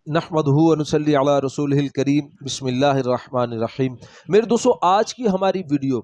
نحمدہ و نصلی علی رسولہ الکریم بسم اللہ الرحمن الرحیم۔ میرے دوستو، آج کی ہماری ویڈیو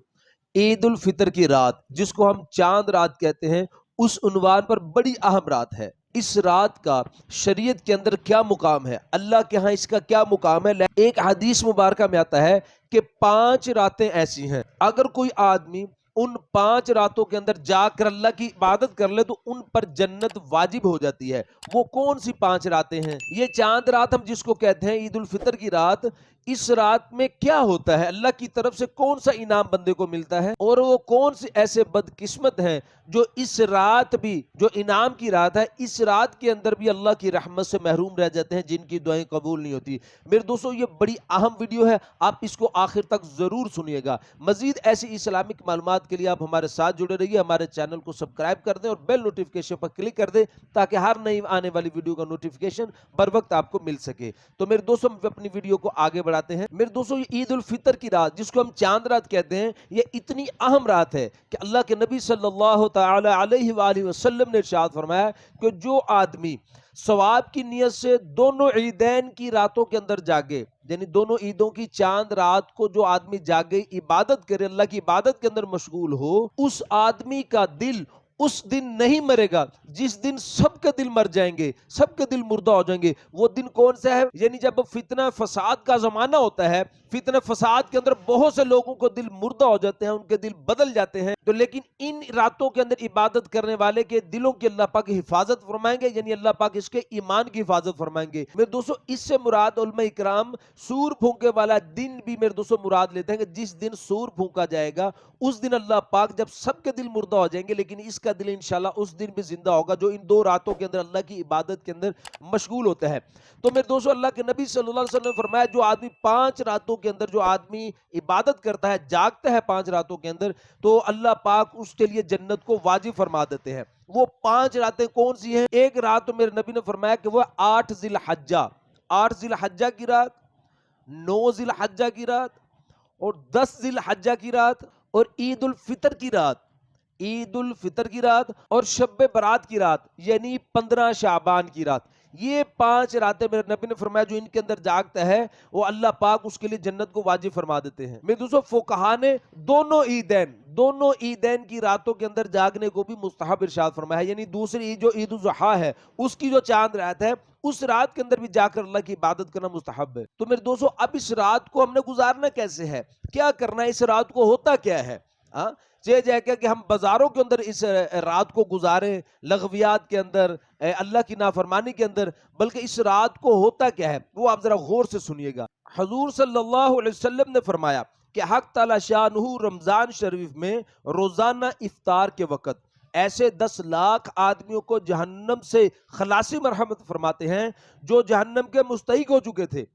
عید الفطر کی رات، جس کو ہم چاند رات کہتے ہیں، اس عنوان پر بڑی اہم رات ہے۔ اس رات کا شریعت کے اندر کیا مقام ہے، اللہ کے ہاں اس کا کیا مقام ہے؟ ایک حدیث مبارکہ میں آتا ہے کہ 5 راتیں ایسی ہیں، اگر کوئی آدمی ان 5 راتوں کے اندر جا کر اللہ کی عبادت کر لے تو ان پر جنت واجب ہو جاتی ہے۔ وہ کون سی 5 راتیں ہیں؟ یہ چاند رات ہم جس کو کہتے ہیں، عید الفطر کی رات، اس رات میں کیا ہوتا ہے؟ اللہ کی طرف سے کون سا انعام بندے کو ملتا ہے؟ اور وہ کون سے ایسے بدقسمت ہیں جو اس رات بھی، جو انعام کی رات ہے، اس رات کے اندر بھی اللہ کی رحمت سے محروم رہ جاتے ہیں، جن کی دعائیں قبول نہیں ہوتی؟ میرے دوستو، یہ بڑی اہم ویڈیو ہے، آپ اس کو آخر تک ضرور سنیے گا۔ مزید ایسی اسلامک معلومات کے لیے آپ ہمارے ساتھ جڑے رہیے، ہمارے چینل کو سبسکرائب کر دیں اور بیل نوٹیفکیشن پر کلک کر دیں تاکہ ہر نئی آنے والی ویڈیو کا نوٹیفکیشن بر وقت آپ کو مل سکے۔ تو میرے دوستوں، ہم اپنی ویڈیو کو آگے بڑھاتے ہیں۔ میرے دوستوں، یہ عید الفطر کی رات، جس کو ہم چاند رات کہتے ہیں، یہ اتنی اہم رات ہے کہ اللہ کے نبی صلی اللہ تعالی علیہ وآلہ وسلم نے ارشاد فرمایا کہ جو آدمی ثواب کی نیت سے دونوں عیدین کی راتوں کے اندر جاگے، یعنی دونوں عیدوں کی چاند رات کو جو آدمی جاگے، عبادت کرے، اللہ کی عبادت کے اندر مشغول ہو، اس آدمی کا دل اس دن نہیں مرے گا جس دن سب کے دل مر جائیں گے، سب کے دل مردہ ہو جائیں گے۔ وہ دن کون سا ہے؟ یعنی جب فتنہ فساد کا زمانہ ہوتا ہے، فتنہ فساد کے اندر بہت سے لوگوں کو دل مردہ ہو جاتے ہیں، ان کے دل بدل جاتے ہیں، تو لیکن ان راتوں کے اندر عبادت کرنے والے کے دلوں کی اللہ پاک حفاظت فرمائیں گے، یعنی اللہ پاک اس کے ایمان کی حفاظت فرمائیں گے۔ میرے دوستو، اس سے مراد علماء اکرام سور پھونکے والا دن بھی میرے دوستو مراد لیتے ہیں کہ جس دن سور پھونکا جائے گا، اس دن اللہ پاک جب سب کے دل مردہ ہو جائیں گے، لیکن اس کا دل انشاءاللہ اس دن بھی زندہ ہوگا جو ان 2 راتوں کے اندر اللہ کی عبادت کے اندر مشغول ہوتا ہے۔ تو میرے دوستو، اللہ کے نبی صلی اللہ علیہ وسلم نے فرمایا جو آدمی 5 راتوں کے اندر، جو آدمی عبادت کرتا ہے، جاگتا ہے 5 راتوں کے اندر، تو اللہ پاک اس کے لیے جنت کو واجب فرما دیتے ہیں۔ وہ 5 راتیں کون سی ہیں؟ ایک رات تو میرے نبی نے فرمایا کہ وہ 8 ذی الحجہ، 8 ذی الحجہ کی رات، 9 ذی الحجہ کی رات اور 10 ذی الحجہ کی رات اور عید الفطر کی رات، عید الفطر کی رات اور شب برات کی رات، یعنی 15 شعبان کی رات۔ یہ 5 راتیں میرے نبی نے فرمایا جو ان کے اندر جاگتا ہے، وہ اللہ پاک اس کے لیے جنت کو واجب فرما دیتے ہیں۔ میرے دوستو، فقہا نے دونوں عیدین کی راتوں کے اندر جاگنے کو بھی مستحب ارشاد فرمایا ہے، یعنی دوسری عید جو عید الاضحیٰ ہے، اس کی جو چاند رات ہے، اس رات کے اندر بھی جا کر اللہ کی عبادت کرنا مستحب ہے۔ تو میرے دوستو، اب اس رات کو ہم نے گزارنا کیسے ہے؟ کیا کرنا ہے؟ اس رات کو ہوتا کیا ہے؟ یہ جائے کہ ہم بازاروں کے اندر اس رات کو گزاریں، لغویات کے اندر، اللہ کی نافرمانی کے اندر، بلکہ اس رات کو ہوتا کیا ہے وہ آپ ذرا غور سے سنیے گا۔ حضور صلی اللہ علیہ وسلم نے فرمایا کہ حق تعالی شانہ رمضان شریف میں روزانہ افطار کے وقت ایسے 10 لاکھ آدمیوں کو جہنم سے خلاصی مرحمت فرماتے ہیں جو جہنم کے مستحق ہو چکے تھے،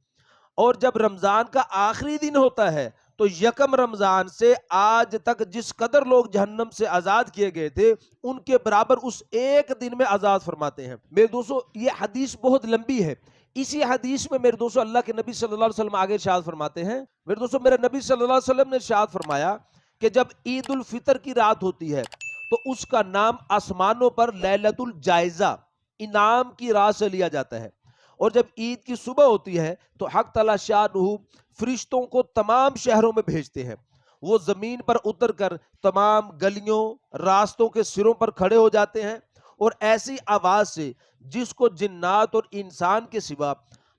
اور جب رمضان کا آخری دن ہوتا ہے تو یکم رمضان سے آج تک جس قدر لوگ جہنم سے آزاد کیے گئے تھے، ان کے برابر اس ایک دن میں آزاد فرماتے ہیں۔ میرے دوستو، یہ حدیث بہت لمبی ہے۔ اسی حدیث میں میرے دوستو اللہ کے نبی صلی اللہ علیہ وسلم آگے ارشاد فرماتے ہیں، میرے دوستو، میرے نبی صلی اللہ علیہ وسلم نے ارشاد فرمایا کہ جب عید الفطر کی رات ہوتی ہے تو اس کا نام آسمانوں پر لیلۃ الجائزہ، انعام کی رات سے لیا جاتا ہے، اور جب عید کی صبح ہوتی ہے تو حق تعالی شانہ فرشتوں کو تمام شہروں میں بھیجتے ہیں۔ وہ زمین پر اتر کر تمام گلیوں، راستوں کے سروں پر کھڑے ہو جاتے ہیں اور ایسی آواز سے جس کو جنات اور انسان کے سوا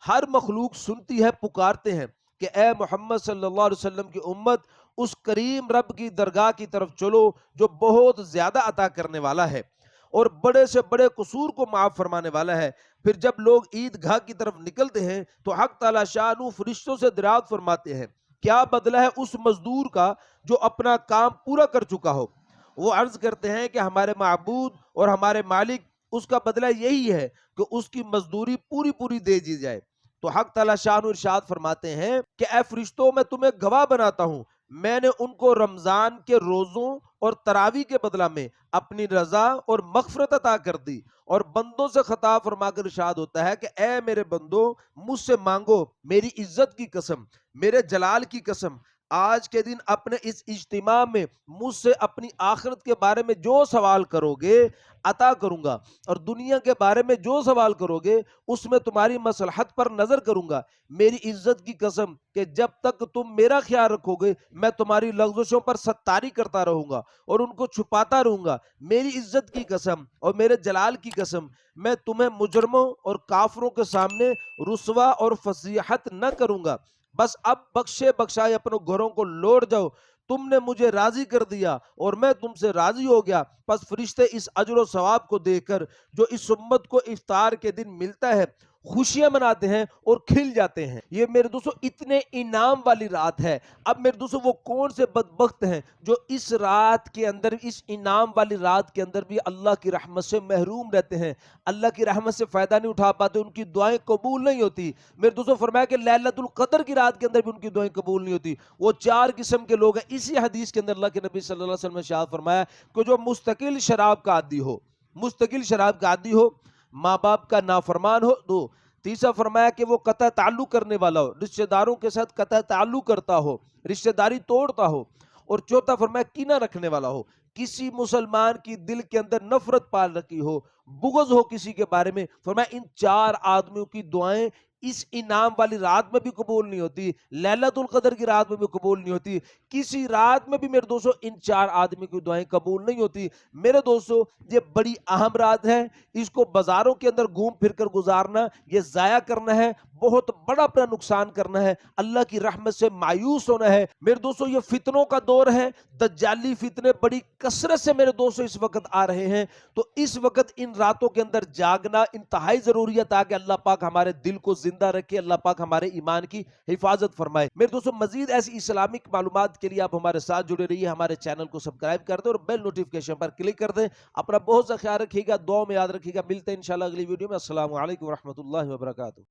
ہر مخلوق سنتی ہے پکارتے ہیں کہ اے محمد صلی اللہ علیہ وسلم کی امت، اس کریم رب کی درگاہ کی طرف چلو جو بہت زیادہ عطا کرنے والا ہے اور بڑے سے بڑے قصور کو معاف فرمانے والا ہے۔ پھر جب لوگ عید گاہ کی طرف نکلتے ہیں تو حق تعالی شانہ فرشتوں سے دریافت فرماتے ہیں کیا بدلہ ہے اس مزدور کا جو اپنا کام پورا کر چکا ہو؟ وہ عرض کرتے ہیں کہ ہمارے معبود اور ہمارے مالک، اس کا بدلہ یہی ہے کہ اس کی مزدوری پوری پوری دے دی جائے۔ تو حق تعالی شانہ ارشاد فرماتے ہیں کہ اے فرشتوں، میں تمہیں گواہ بناتا ہوں، میں نے ان کو رمضان کے روزوں اور تراویح کے بدلہ میں اپنی رضا اور مغفرت عطا کر دی، اور بندوں سے خطاب فرما کر ارشاد ہوتا ہے کہ اے میرے بندو، مجھ سے مانگو، میری عزت کی قسم، میرے جلال کی قسم، آج کے دن اپنے اس اجتماع میں مجھ سے اپنی آخرت کے بارے میں جو سوال کرو گے عطا کروں گا، اور دنیا کے بارے میں جو سوال کرو گے اس میں تمہاری مصلحت پر نظر کروں گا۔ میری عزت کی قسم کہ جب تک تم میرا خیال رکھو گے میں تمہاری لغزشوں پر ستاری کرتا رہوں گا اور ان کو چھپاتا رہوں گا۔ میری عزت کی قسم اور میرے جلال کی قسم، میں تمہیں مجرموں اور کافروں کے سامنے رسوا اور فضیحت نہ کروں گا۔ بس اب بخشے بخشائے اپنے گھروں کو لوٹ جاؤ، تم نے مجھے راضی کر دیا اور میں تم سے راضی ہو گیا۔ پس فرشتے اس اجر و ثواب کو دے کر جو اس امت کو افطار کے دن ملتا ہے خوشیاں مناتے ہیں اور کھل جاتے ہیں۔ یہ میرے دوستو اتنے انعام والی رات ہے۔ اب میرے دوستو وہ کون سے بدبخت ہیں جو اس رات کے اندر، اس انعام والی رات کے اندر بھی اللہ کی رحمت سے محروم رہتے ہیں، اللہ کی رحمت سے فائدہ نہیں اٹھا پاتے، ان کی دعائیں قبول نہیں ہوتی۔ میرے دوستو فرمایا کہ لیلۃ القدر کی رات کے اندر بھی ان کی دعائیں قبول نہیں ہوتی۔ وہ چار قسم کے لوگ ہیں۔ اسی حدیث کے اندر اللہ کے نبی صلی اللہ علیہ وسلم نے ارشاد فرمایا کہ جو مستقل شراب کا عادی ہو، مستقل شراب کا عادی ہو، ماں باپ کا نافرمان ہو، دو، تیسرا فرمایا کہ وہ قطع تعلق کرنے والا ہو، رشتہ داروں کے ساتھ قطع تعلق کرتا ہو، رشتہ داری توڑتا ہو، اور چوتھا فرمایا کینہ رکھنے والا ہو، کسی مسلمان کی دل کے اندر نفرت پال رکھی ہو، بغض ہو کسی کے بارے میں۔ فرمایا ان چار آدمیوں کی دعائیں اس انعام والی رات میں بھی قبول نہیں ہوتی، لیلۃ القدر کی رات میں بھی قبول نہیں ہوتی، کسی رات میں بھی میرے دوستو ان چار آدمی کی دعائیں قبول نہیں ہوتی۔ میرے دوستو یہ بڑی اہم رات ہے، اس کو بازاروں کے اندر گھوم پھر کر گزارنا یہ ضائع کرنا ہے، بہت بڑا اپنا نقصان کرنا ہے، اللہ کی رحمت سے مایوس ہونا ہے۔ میرے دوستو یہ فتنوں کا دور ہے، دجالی فتنے بڑی کثرت سے میرے دوستو اس وقت آ رہے ہیں، تو اس وقت ان راتوں کے اندر جاگنا انتہائی ضروری ہے تاکہ اللہ پاک ہمارے دل کو زندہ رکھے، اللہ پاک ہمارے ایمان کی حفاظت فرمائے۔ میرے دوستو مزید ایسی اسلامک معلومات کے لیے آپ ہمارے ساتھ جڑے رہیے، ہمارے چینل کو سبسکرائب کر دیں اور بیل نوٹیفکیشن پر کلک کر دیں۔ اپنا بہت سا خیال رکھیے گا، دعاؤں میں یاد رکھیے گا۔ ملتے ہیں انشاءاللہ اگلی ویڈیو میں۔ السلام علیکم ورحمۃ اللہ وبرکاتہ۔